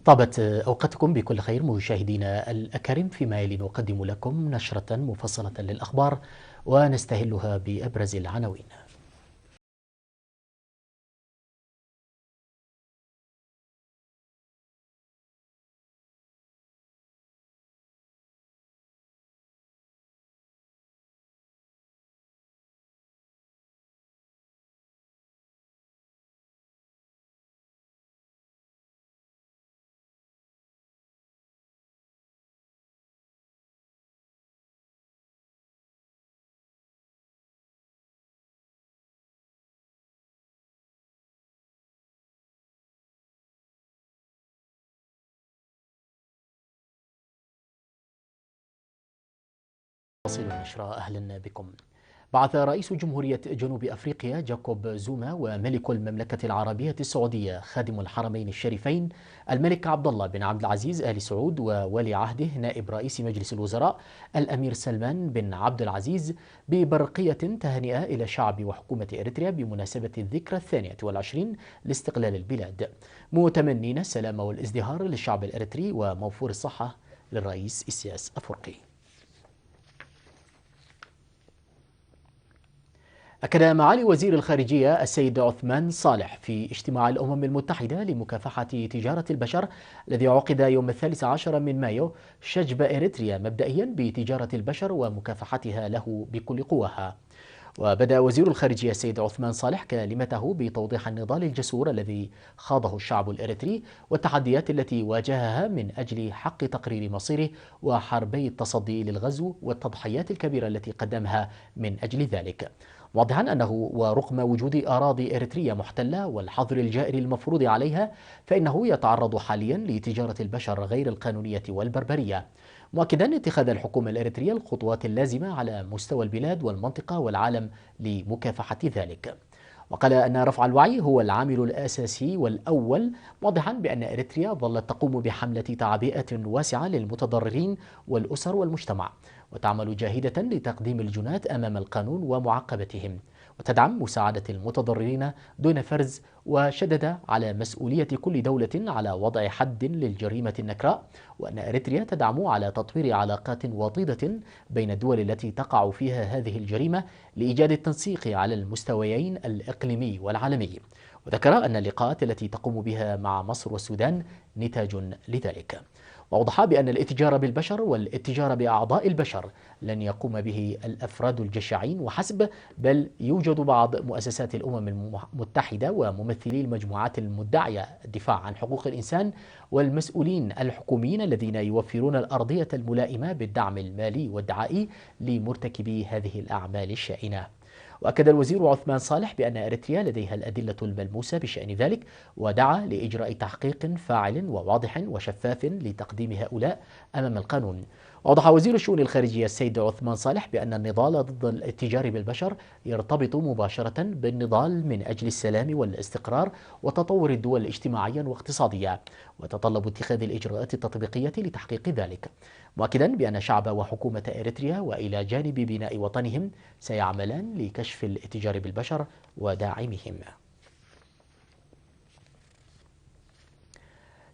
طابت أوقاتكم بكل خير مشاهدينا الأكارم، فيما يلي نقدم لكم نشرة مفصلة للأخبار ونستهلها بأبرز العناوين. نواصل النشرة، أهلا بكم. بعث رئيس جمهورية جنوب أفريقيا جاكوب زوما وملك المملكة العربية السعودية خادم الحرمين الشريفين الملك عبد الله بن عبد العزيز آل سعود وولي عهده نائب رئيس مجلس الوزراء الأمير سلمان بن عبد العزيز ببرقية تهنئة إلى شعب وحكومة إريتريا بمناسبة الذكرى 22 لاستقلال البلاد، متمنين السلام والازدهار للشعب الإريتري وموفور الصحة للرئيس إسياس أفورقي. أكد معالي وزير الخارجية السيد عثمان صالح في اجتماع الأمم المتحدة لمكافحة تجارة البشر الذي عقد يوم 13 من مايو شجب إريتريا مبدئيا بتجارة البشر ومكافحتها له بكل قواها. وبدأ وزير الخارجية السيد عثمان صالح كلمته بتوضيح النضال الجسور الذي خاضه الشعب الإريتري والتحديات التي واجهها من أجل حق تقرير مصيره وحربي التصدي للغزو والتضحيات الكبيرة التي قدمها من أجل ذلك، واضحا أنه ورغم وجود أراضي إريترية محتلة والحظر الجائر المفروض عليها فإنه يتعرض حاليا لتجارة البشر غير القانونية والبربرية، مؤكدا اتخاذ الحكومة الإريترية الخطوات اللازمة على مستوى البلاد والمنطقة والعالم لمكافحة ذلك. وقال أن رفع الوعي هو العامل الأساسي والأول، موضحا بأن إريتريا ظلت تقوم بحملة تعبئة واسعة للمتضررين والأسر والمجتمع، وتعمل جاهدة لتقديم الجنات أمام القانون ومعاقبتهم، وتدعم مساعدة المتضررين دون فرز، وشدد على مسؤولية كل دولة على وضع حد للجريمة النكراء، وأن إريتريا تدعم على تطوير علاقات وطيدة بين الدول التي تقع فيها هذه الجريمة لإيجاد التنسيق على المستويين الإقليمي والعالمي. وذكر أن اللقاءات التي تقوم بها مع مصر والسودان نتاج لذلك، وأوضح بأن الاتجار بالبشر والاتجار بأعضاء البشر لن يقوم به الأفراد الجشعين وحسب، بل يوجد بعض مؤسسات الأمم المتحدة وممثلي المجموعات المدعية الدفاع عن حقوق الإنسان والمسؤولين الحكوميين الذين يوفرون الأرضية الملائمة بالدعم المالي والدعائي لمرتكبي هذه الأعمال الشائنة. وأكد الوزير عثمان صالح بأن إريتريا لديها الأدلة الملموسة بشأن ذلك، ودعا لإجراء تحقيق فاعل وواضح وشفاف لتقديم هؤلاء أمام القانون. وأوضح وزير الشؤون الخارجية السيد عثمان صالح بأن النضال ضد الاتجار بالبشر يرتبط مباشرة بالنضال من أجل السلام والاستقرار وتطور الدول اجتماعيا واقتصاديا، وتطلب اتخاذ الإجراءات التطبيقية لتحقيق ذلك، مؤكدا بأن شعب وحكومة إريتريا وإلى جانب بناء وطنهم سيعملان لكشف الاتجار بالبشر وداعمهم.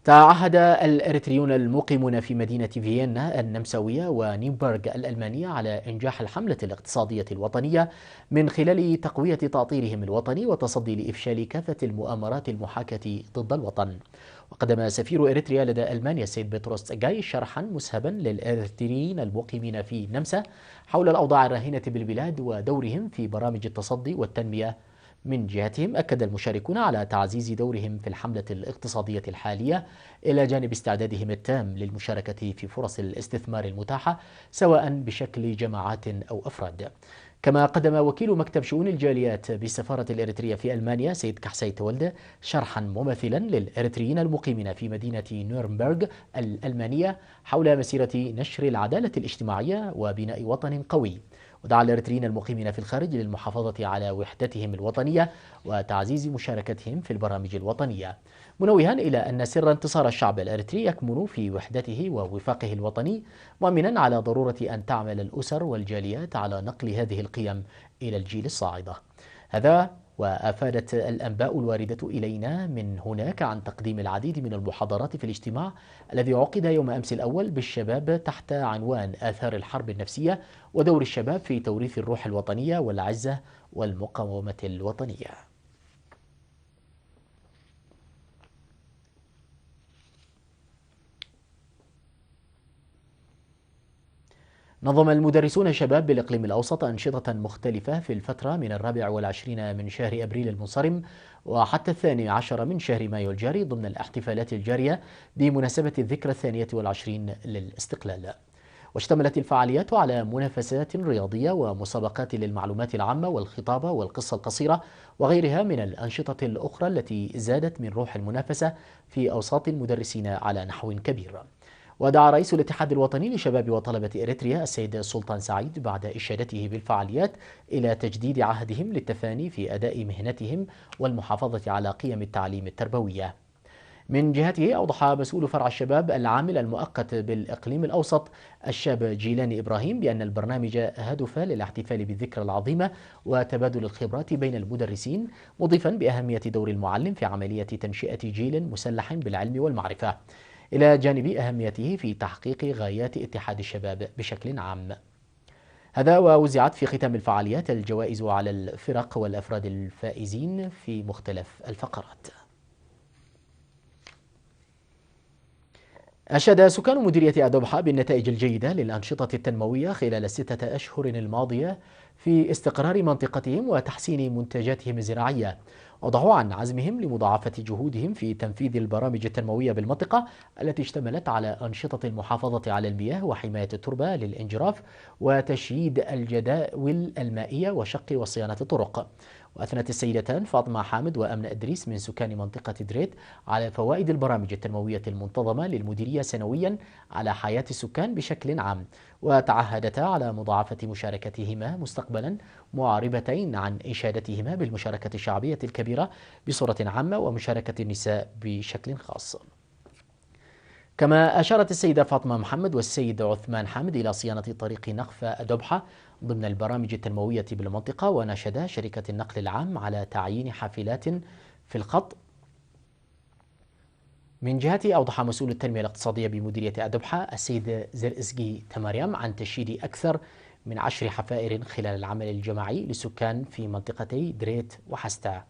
تعهد الإريتريون المقيمون في مدينة فيينا النمساوية ونيوبرغ الألمانية على إنجاح الحملة الاقتصادية الوطنية من خلال تقوية تأطيرهم الوطني وتصدي لإفشال كافة المؤامرات المحاكاة ضد الوطن. وقدم سفير إريتريا لدى ألمانيا السيد بطرس تسغاي شرحا مسهبا للإريتريين المقيمين في نمسا حول الأوضاع الراهنة بالبلاد ودورهم في برامج التصدي والتنمية. من جهتهم أكد المشاركون على تعزيز دورهم في الحملة الاقتصادية الحالية إلى جانب استعدادهم التام للمشاركة في فرص الاستثمار المتاحة سواء بشكل جماعات أو أفراد. كما قدم وكيل مكتب شؤون الجاليات بالسفارة الإريترية في ألمانيا سيد كحسي تولد شرحا مماثلا للإريتريين المقيمين في مدينة نورنبرغ الألمانية حول مسيرة نشر العدالة الاجتماعية وبناء وطن قوي، ودعا الإريتريين المقيمين في الخارج للمحافظة على وحدتهم الوطنية وتعزيز مشاركتهم في البرامج الوطنية، منوها إلى أن سر انتصار الشعب الإريتري يكمن في وحدته ووفاقه الوطني، مؤمنا على ضرورة أن تعمل الأسر والجاليات على نقل هذه القيم إلى الجيل الصاعدة. هذا وأفادت الأنباء الواردة إلينا من هناك عن تقديم العديد من المحاضرات في الاجتماع الذي عقد يوم أمس الأول بالشباب تحت عنوان آثار الحرب النفسية ودور الشباب في توريث الروح الوطنية والعزة والمقاومة الوطنية. نظم المدرسون شباب بالإقليم الأوسط أنشطة مختلفة في الفترة من 24 من شهر أبريل المنصرم وحتى 12 من شهر مايو الجاري ضمن الاحتفالات الجارية بمناسبة الذكرى 22 للاستقلال. واشتملت الفعاليات على منافسات رياضية ومسابقات للمعلومات العامة والخطابة والقصة القصيرة وغيرها من الأنشطة الأخرى التي زادت من روح المنافسة في أوساط المدرسين على نحو كبير. ودعا رئيس الاتحاد الوطني لشباب وطلبة إريتريا السيد سلطان سعيد بعد إشادته بالفعاليات إلى تجديد عهدهم للتفاني في أداء مهنتهم والمحافظة على قيم التعليم التربوية. من جهته أوضح مسؤول فرع الشباب العامل المؤقت بالإقليم الأوسط الشاب جيلاني إبراهيم بأن البرنامج هدف للاحتفال بالذكرى العظيمة وتبادل الخبرات بين المدرسين، مضيفا بأهمية دور المعلم في عملية تنشئة جيل مسلح بالعلم والمعرفة، إلى جانب أهميته في تحقيق غايات اتحاد الشباب بشكل عام. هذا ووزعت في ختام الفعاليات الجوائز على الفرق والأفراد الفائزين في مختلف الفقرات. أشاد سكان مديرية أدوبحة بالنتائج الجيدة للأنشطة التنموية خلال 6 أشهر الماضية في استقرار منطقتهم وتحسين منتجاتهم الزراعية. وضعوا عن عزمهم لمضاعفة جهودهم في تنفيذ البرامج التنموية بالمنطقة التي اشتملت على أنشطة المحافظة على المياه وحماية التربة للإنجراف وتشييد الجداول المائية وشق وصيانة الطرق. وأثنت السيدتان فاطمة حامد وأمنة إدريس من سكان منطقة دريت على فوائد البرامج التنموية المنتظمة للمديرية سنويا على حياة السكان بشكل عام، وتعهدتا على مضاعفة مشاركتهما مستقبلا، معربتين عن إشادتهما بالمشاركة الشعبية الكبيرة بصورة عامة ومشاركة النساء بشكل خاص. كما أشارت السيدة فاطمة محمد والسيد عثمان حامد إلى صيانة طريق نقفة أدوبحة ضمن البرامج التنموية بالمنطقة، وناشدا شركة النقل العام على تعيين حافلات في الخط. من جهته أوضح مسؤول التنمية الاقتصادية بمديرية أدوبحة السيد زرزقي تماريم عن تشييد أكثر من 10 حفائر خلال العمل الجماعي للسكان في منطقتي دريت وحستا.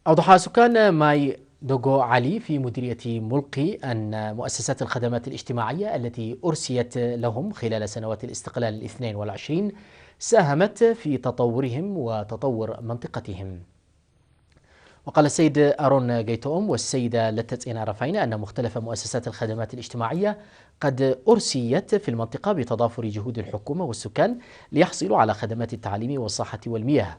أوضح سكان ماي دوغو علي في مديرية ملقي أن مؤسسات الخدمات الاجتماعية التي أرسيت لهم خلال سنوات الاستقلال 22 ساهمت في تطورهم وتطور منطقتهم. وقال السيد أرون جيتوم والسيدة لتت رفعين أن مختلف مؤسسات الخدمات الاجتماعية قد أرسيت في المنطقة بتضافر جهود الحكومة والسكان ليحصلوا على خدمات التعليم والصحة والمياه.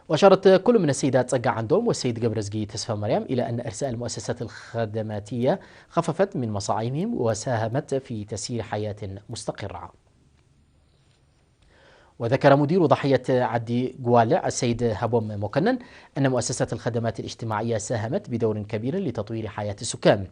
وأشارت كل من السيدات صقع عندهم والسيد جبرزقي تسفى مريم إلى أن إرساء المؤسسات الخدماتية خففت من مصاعبهم وساهمت في تسيير حياة مستقرة. وذكر مدير ضحية عدي جوالع السيد هبوم مكنن أن مؤسسات الخدمات الاجتماعية ساهمت بدور كبير لتطوير حياة السكان.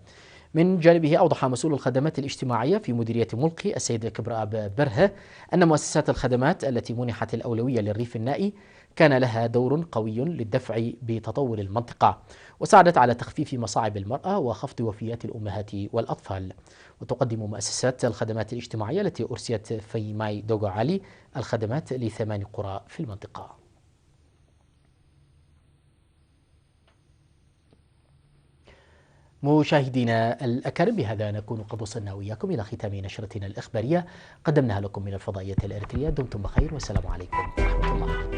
من جانبه أوضح مسؤول الخدمات الاجتماعية في مديرية ملقي السيد كبراب برهة أن مؤسسات الخدمات التي منحت الأولوية للريف النائي كان لها دور قوي للدفع بتطور المنطقة، وساعدت على تخفيف مصاعب المرأة وخفض وفيات الأمهات والأطفال. وتقدم مؤسسات الخدمات الاجتماعية التي أرسيت في ماي دوغو علي الخدمات ل8 قرى في المنطقة. مشاهدينا الأكارم، بهذا نكون قد وصلنا وإياكم إلى ختام نشرتنا الإخبارية قدمناها لكم من الفضائية الإريترية. دمتم بخير والسلام عليكم ورحمة الله.